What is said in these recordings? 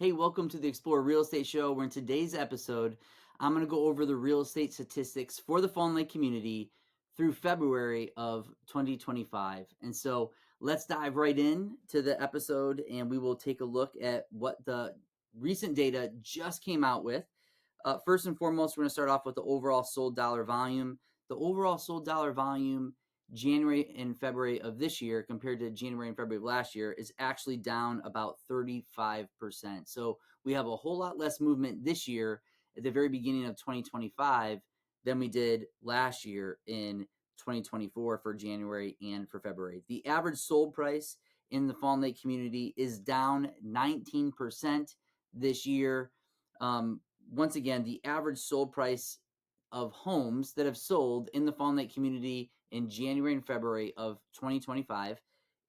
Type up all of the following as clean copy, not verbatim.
Hey, welcome to the Explore Real Estate Show, where in today's episode, I'm going to go over the real estate statistics for the Fawn Lake community through February of 2025. And so let's dive right in to the episode and we will take a look at what the recent data just came out with. First and foremost, we're going to start off with the overall sold dollar volume. The overall sold dollar volume January and February of this year compared to January and February of last year is actually down about 35%. So we have a whole lot less movement this year at the very beginning of 2025 than we did last year in 2024 for January and for February. The average sold price in the Fawn Lake community is down 19% this year. Once again, the average sold price of homes that have sold in the Fawn Lake community in January and February of 2025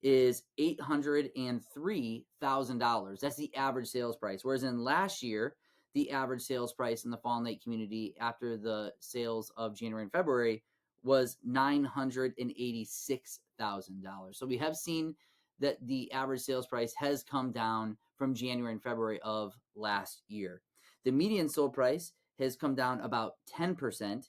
is $803,000. That's the average sales price. Whereas in last year, the average sales price in the Fawn Lake community after the sales of January and February was $986,000. So we have seen that the average sales price has come down from January and February of last year. The median sold price has come down about 10%,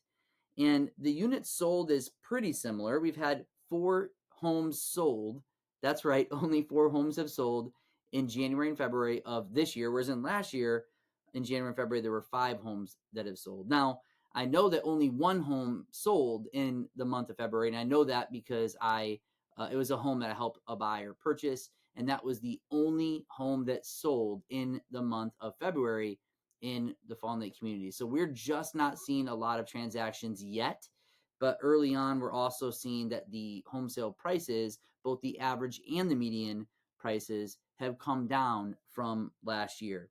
and the units sold is pretty similar. We've had 4 homes sold. That's right, only 4 homes have sold in January and February of this year, whereas in last year, in January and February, there were 5 homes that have sold. Now, I know that only 1 home sold in the month of February, and I know that because it was a home that I helped a buyer purchase, and that was the only home that sold in the month of February in the Fawn Lake community. So we're just not seeing a lot of transactions yet, but early on, we're also seeing that the home sale prices, both the average and the median prices, have come down from last year.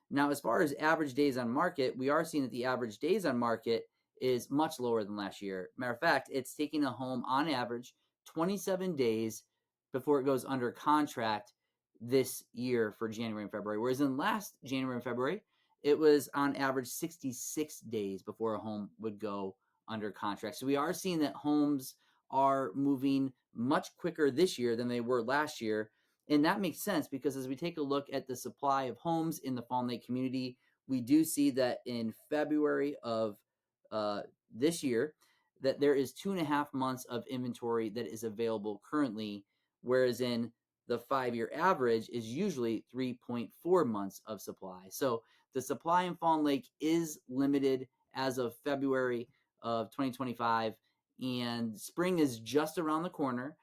Now, as far as average days on market, we are seeing that the average days on market is much lower than last year. Matter of fact, it's taking a home on average 27 days before it goes under contract this year for January and February. Whereas in last January and February, it was on average 66 days before a home would go under contract. So we are seeing that homes are moving much quicker this year than they were last year. And that makes sense because as we take a look at the supply of homes in the Fawn Lake community, we do see that in February of this year, that there is 2.5 months of inventory that is available currently, whereas in the 5-year average is usually 3.4 months of supply. So the supply in Fawn Lake is limited as of February of 2025, and spring is just around the corner.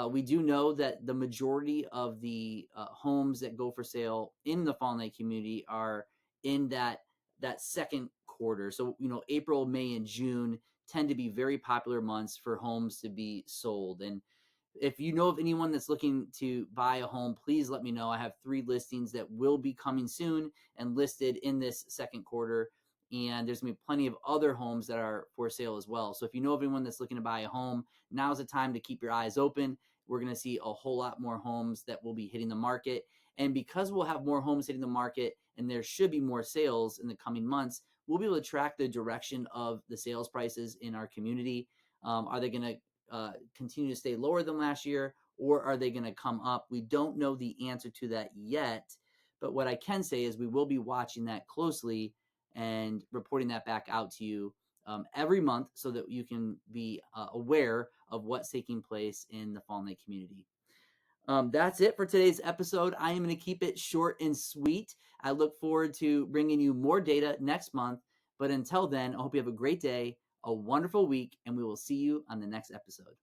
We do know that the majority of the homes that go for sale in the Fawn Lake community are in that second quarter. So, April, May, and June tend to be very popular months for homes to be sold. And if you know of anyone that's looking to buy a home, please let me know. I have 3 listings that will be coming soon and listed in this second quarter. And there's going to be plenty of other homes that are for sale as well. So if you know of anyone that's looking to buy a home, now's the time to keep your eyes open. We're going to see a whole lot more homes that will be hitting the market. And because we'll have more homes hitting the market and there should be more sales in the coming months, we'll be able to track the direction of the sales prices in our community. Are they going to continue to stay lower than last year, or are they going to come up? We don't know the answer to that yet. But what I can say is we will be watching that closely and reporting that back out to you every month so that you can be aware of what's taking place in the Fawn Lake community. That's it for today's episode. I am going to keep it short and sweet. I look forward to bringing you more data next month. But until then, I hope you have a great day, a wonderful week, and we will see you on the next episode.